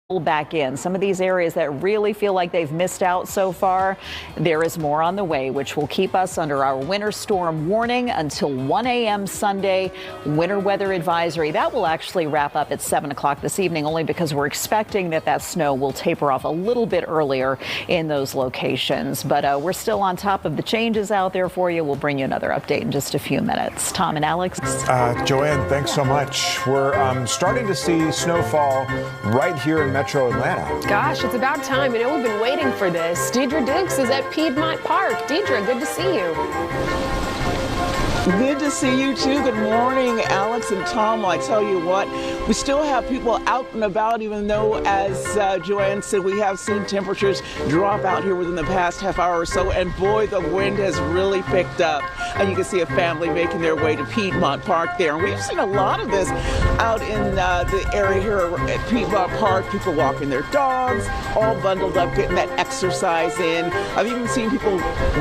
back in. Some of these areas that really feel like they've missed out so far, there is more on the way, which will keep us under our winter storm warning until 1 a.m. Sunday. Winter weather advisory. That will actually wrap up at 7 o'clock this evening, only because we're expecting that snow will taper off a little bit earlier in those locations. But we're still on top of the changes out there for you. We'll bring you another update in just a few minutes. Tom and Alex. Joanne, thanks so much. We're starting to see snowfall right here in Metro Atlanta. Gosh, it's about time. You know, we've been waiting for this. Deidre Dukes is at Piedmont Park. Deidre, good to see you. Good to see you too. Good morning, Alex and Tom. Well, I tell you what, we still have people out and about, even though, as Joanne said, we have seen temperatures drop out here within the past half hour or so. And boy, the wind has really picked up. And you can see a family making their way to Piedmont Park there. And we've seen a lot of this out in the area here at Piedmont Park. People walking their dogs, all bundled up, getting that exercise in. I've even seen people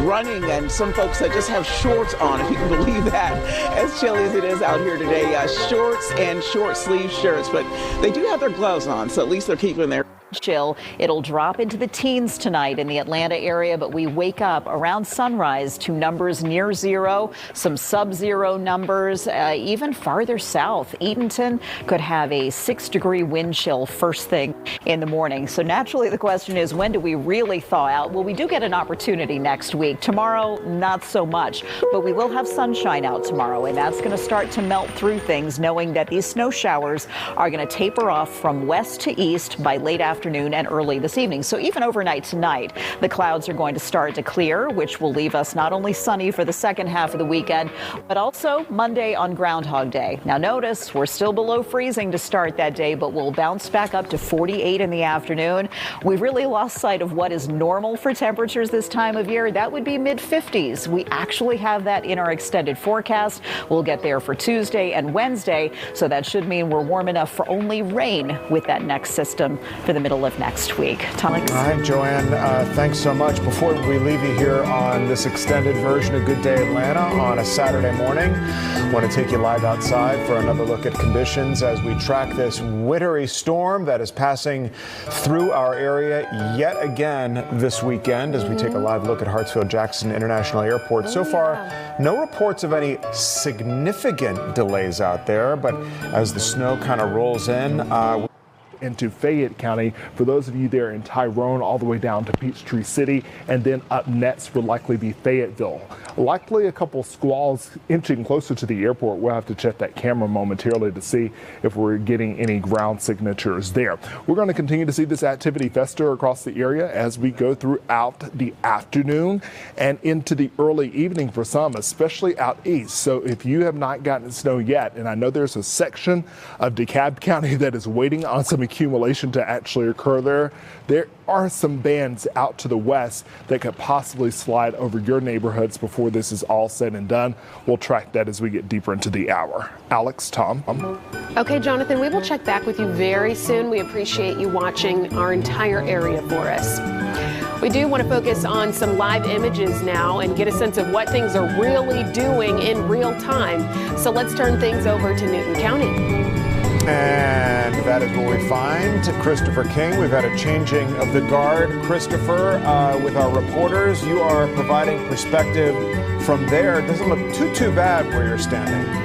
running and some folks that just have shorts on, if you can believe that, as chilly as it is out here today. Shorts and short sleeve shirts, but they do have their gloves on, so at least they're keeping their chill. It'll drop into the teens tonight in the Atlanta area, but we wake up around sunrise to numbers near zero, some sub-zero numbers, even farther south. Eatonton could have a 6-degree wind chill first thing in the morning. So naturally the question is, when do we really thaw out? Well, we do get an opportunity next week. Tomorrow, not so much, but we will have sunshine out tomorrow, and that's going to start to melt through things, knowing that these snow showers are going to taper off from west to east by late afternoon and early this evening. So even overnight tonight, the clouds are going to start to clear, which will leave us not only sunny for the second half of the weekend, but also Monday on Groundhog Day. Now notice, we're still below freezing to start that day, but we'll bounce back up to 48 in the afternoon. We've really lost sight of what is normal for temperatures this time of year. That would be mid-50s. We actually have that in our extended forecast. We'll get there for Tuesday and Wednesday, so that should mean we're warm enough for only rain with that next system for the middle of next week. Tom. All right, Joanne, thanks so much. Before we leave you here on this extended version of Good Day Atlanta on a Saturday morning, I want to take you live outside for another look at conditions as we track this wintry storm that is passing through our area yet again this weekend as we take a live look at Hartsfield-Jackson International Airport. So far, no reports of any significant delays out there, but as the snow kind of rolls in, into Fayette County, for those of you there in Tyrone, all the way down to Peachtree City, and then up next would likely be Fayetteville. Likely a couple squalls inching closer to the airport. We'll have to check that camera momentarily to see if we're getting any ground signatures there. We're going to continue to see this activity fester across the area as we go throughout the afternoon and into the early evening for some, especially out east. So if you have not gotten snow yet, and I know there's a section of DeKalb County that is waiting on some accumulation to actually occur there are some bands out to the west that could possibly slide over your neighborhoods before this is all said and done. We'll track that as we get deeper into the hour. Alex, Tom. Okay, Jonathan, we will check back with you very soon. We appreciate you watching our entire area for us. We do want to focus on some live images now and get a sense of what things are really doing in real time. So let's turn things over to Newton County. And that is where we find Christopher King. We've had a changing of the guard. Christopher, with our reporters, you are providing perspective from there. It doesn't look too bad where you're standing.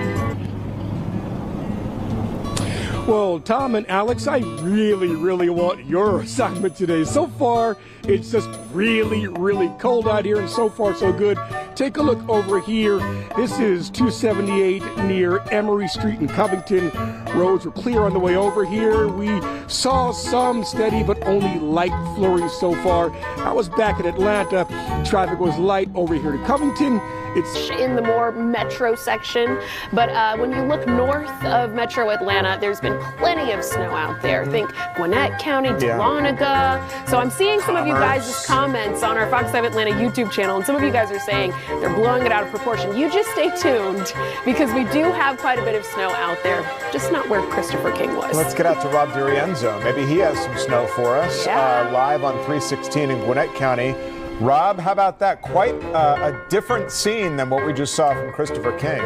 Well, Tom and Alex, I really want your assignment today. So far, it's just really cold out here, and so far so good. Take a look over here. This is 278 near Emory Street in Covington. Roads were clear on the way over here. We saw some steady but only light flurries so far. I was back in Atlanta. Traffic was light over here to Covington. It's in the more metro section, but when you look north of Metro Atlanta, there's been plenty of snow out there. Think Gwinnett County, Dahlonega. So I'm seeing some of you guys' comments on our Fox 5 Atlanta YouTube channel, and some of you guys are saying they're blowing it out of proportion. You just stay tuned, because we do have quite a bit of snow out there, just not where Christopher King was. Let's get out to Rob DiRienzo. Maybe he has some snow for us. Live on 316 in Gwinnett County. Rob, how about that? Quite a different scene than what we just saw from Christopher King.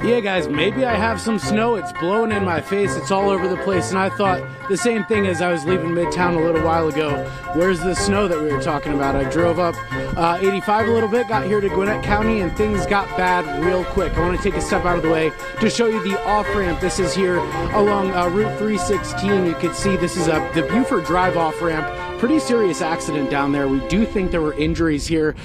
Yeah, guys, maybe I have some snow. It's blowing in my face. It's all over the place. And I thought the same thing as I was leaving Midtown a little while ago. Where's the snow that we were talking about? I drove up 85 a little bit, got here to Gwinnett County, and things got bad real quick. I want to take a step out of the way to show you the off-ramp. This is here along Route 316. You can see this is the Buford Drive off-ramp. Pretty serious accident down there. We do think there were injuries here.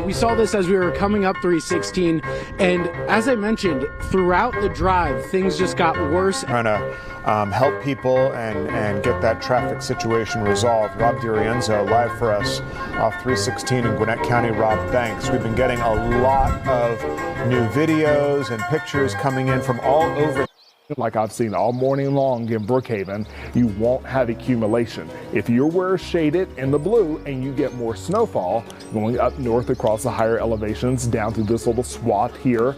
We saw this as we were coming up 316, and as I mentioned, throughout the drive, things just got worse. Trying to help people and get that traffic situation resolved. Rob DiRienzo live for us off 316 in Gwinnett County. Rob, thanks. We've been getting a lot of new videos and pictures coming in from all over. Like I've seen all morning long in Brookhaven, you won't have accumulation. If you're where shaded in the blue and you get more snowfall going up north across the higher elevations down through this little swath here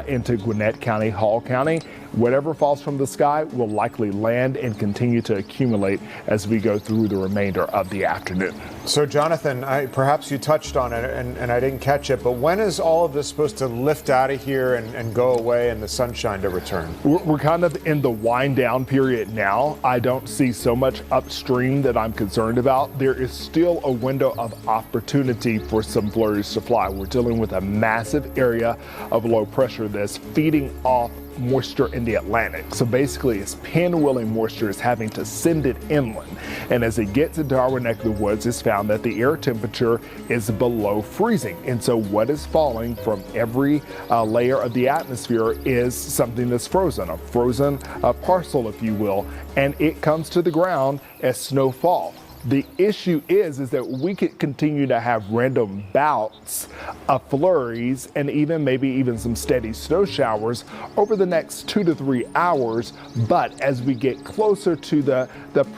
into Gwinnett County, Hall County, whatever falls from the sky will likely land and continue to accumulate as we go through the remainder of the afternoon. So Jonathan, perhaps you touched on it and I didn't catch it, but when is all of this supposed to lift out of here and go away and the sunshine to return? We're kind of in the wind down period now. I don't see so much upstream that I'm concerned about. There is still a window of opportunity for some flurries to fly. We're dealing with a massive area of low pressure that's feeding off moisture in the Atlantic. So basically it's pinwheeling moisture is having to send it inland. And as it gets into our neck of the woods, it's found that the air temperature is below freezing. And so what is falling from every layer of the atmosphere is something that's frozen, a frozen parcel, if you will, and it comes to the ground as snowfall. The issue is that we could continue to have random bouts of flurries and maybe even some steady snow showers over the next 2 to 3 hours. But as we get closer to the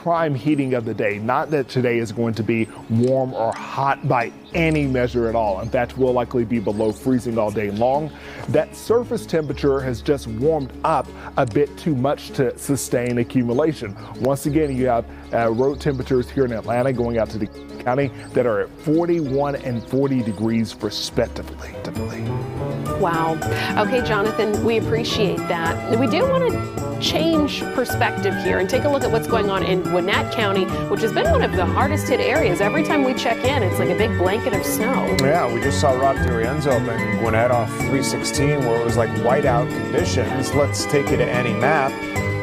prime heating of the day, not that today is going to be warm or hot by any measure at all. In fact, we'll likely be below freezing all day long. That surface temperature has just warmed up a bit too much to sustain accumulation. Once again, you have road temperatures here in Atlanta going out to the county that are at 41 and 40 degrees respectively. Wow. Okay, Jonathan, we appreciate that. We do want to change perspective here and take a look at what's going on in Gwinnett County, which has been one of the hardest hit areas. Every time we check in, it's like a big blanket of snow. Yeah, we just saw Rob DiRienzo up in Gwinnett off 316 where it was like whiteout conditions. Let's take you to Annie Mapp,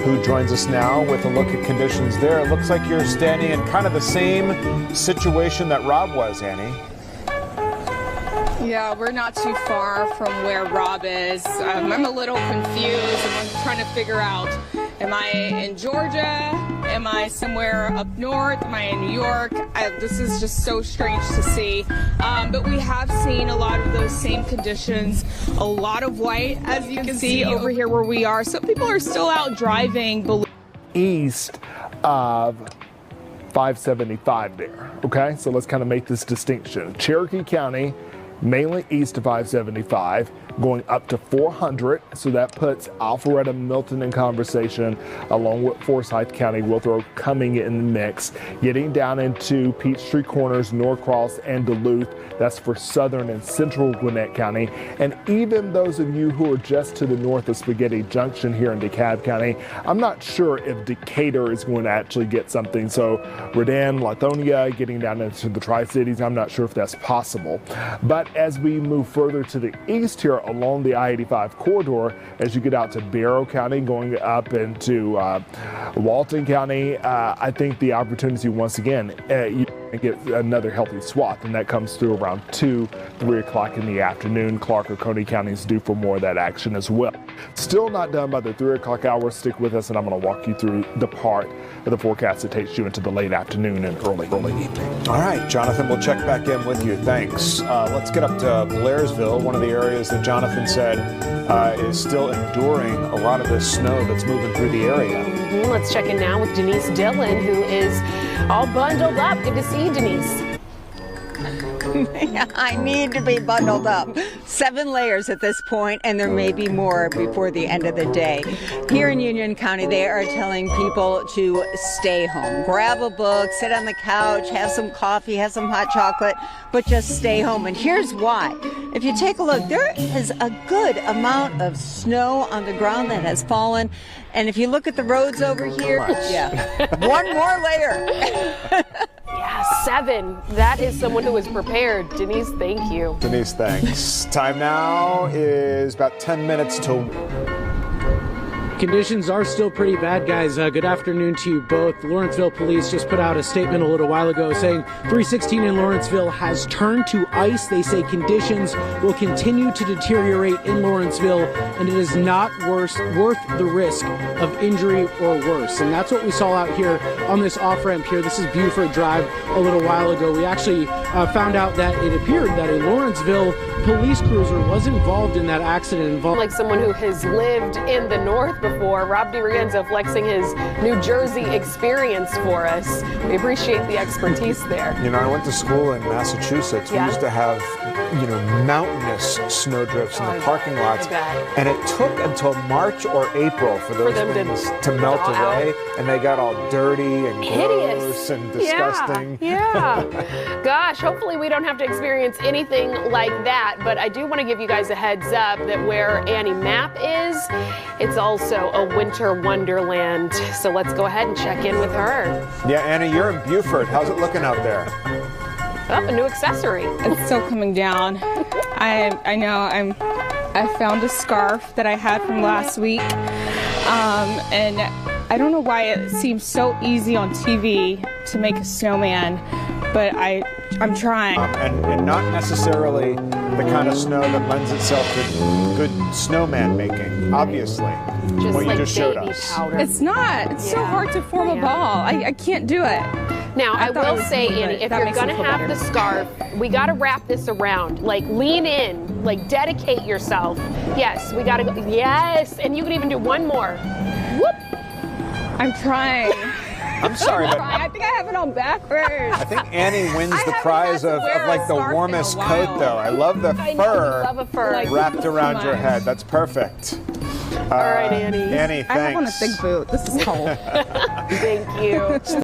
who joins us now with a look at conditions there. It looks like you're standing in kind of the same situation that Rob was, Annie. Yeah, we're not too far from where Rob is. I'm a little confused. I'm trying to figure out, am I in Georgia? Am I somewhere up north? Am I in New York? This is just so strange to see. But we have seen a lot of those same conditions, a lot of white, as you can see over here where we are. So people are still out driving east of 575 there. Okay, so let's kind of make this distinction. Cherokee County, mainly east of 575, going up to 400, so that puts Alpharetta, Milton in conversation, along with Forsyth County, Withrow coming in the mix, getting down into Peachtree Corners, Norcross, and Duluth. That's for southern and central Gwinnett County. And even those of you who are just to the north of Spaghetti Junction here in DeKalb County, I'm not sure if Decatur is going to actually get something. So Redan, Lithonia, getting down into the Tri-Cities, I'm not sure if that's possible. But as we move further to the east here along the I-85 corridor, as you get out to Barrow County, going up into Walton County, I think the opportunity once again, you get another healthy swath, and that comes through around 2, 3 o'clock in the afternoon. Clark or Coney County is due for more of that action as well. Still not done by the 3 o'clock hour. Stick with us, and I'm going to walk you through the part of the forecast that takes you into the late afternoon and early evening. All right, Jonathan, we'll check back in with you. Thanks. Let's get up to Blairsville, one of the areas that Jonathan said is still enduring a lot of this snow that's moving through the area. Let's check in now with Denise Dillon, who is all bundled up. Good to see you, Denise. I need to be bundled up. 7 layers at this point, and there may be more before the end of the day. Here in Union County, they are telling people to stay home. Grab a book, sit on the couch, have some coffee, have some hot chocolate, but just stay home. And here's why. If you take a look, there is a good amount of snow on the ground that has fallen. And if you look at the roads over here, one more layer. Yeah, 7. That is someone who is prepared. Denise, thank you. Denise, thanks. Time now is about 10 minutes till... Conditions are still pretty bad, guys. Good afternoon to you both. Lawrenceville police just put out a statement a little while ago saying 316 in Lawrenceville has turned to ice. They say conditions will continue to deteriorate in Lawrenceville, and it is not worth the risk of injury or worse. And that's what we saw out here on this off-ramp here. This is Buford Drive a little while ago. We actually found out that it appeared that a Lawrenceville police cruiser was involved in that accident. Like someone who has lived in the north before, Rob DiRienzo flexing his New Jersey experience for us. We appreciate the expertise there. You know, I went to school in Massachusetts. We used to have, mountainous snowdrifts in the parking lots. And it took until March or April for those things to melt away. And they got all dirty and gross and disgusting. Yeah. Gosh, hopefully we don't have to experience anything like that. But I do want to give you guys a heads up that where Annie Mapp is, it's also a winter wonderland. So let's go ahead and check in with her. Yeah, Annie, you're in Buford. How's it looking out there? Oh, a new accessory. It's still coming down. I know I found a scarf that I had from last week. And I don't know why it seems so easy on TV to make a snowman, but I'm trying. And not necessarily the kind of snow that lends itself to good snowman making, obviously. Just what like you just showed baby us. powder. It's not. It's so hard to form a ball. I can't do it. Now, I thought it will was say, me, Annie, but if that you're makes me going to feel have better. the scarf, we got to wrap this around. Like, lean in. Like, dedicate yourself. Yes, we got to go. Yes, and you can even do one more. Whoop. I'm trying. I'm sorry, but I think I have it on backwards. I think Annie wins the haven't prize had to of wear like a the scarf in a warmest while. coat, though. I love the I know, fur you love a fur. Like, wrapped around too your much. head. That's perfect. All right, Annie. Annie, thanks. I have on a thick boot. This is cold. Thank you.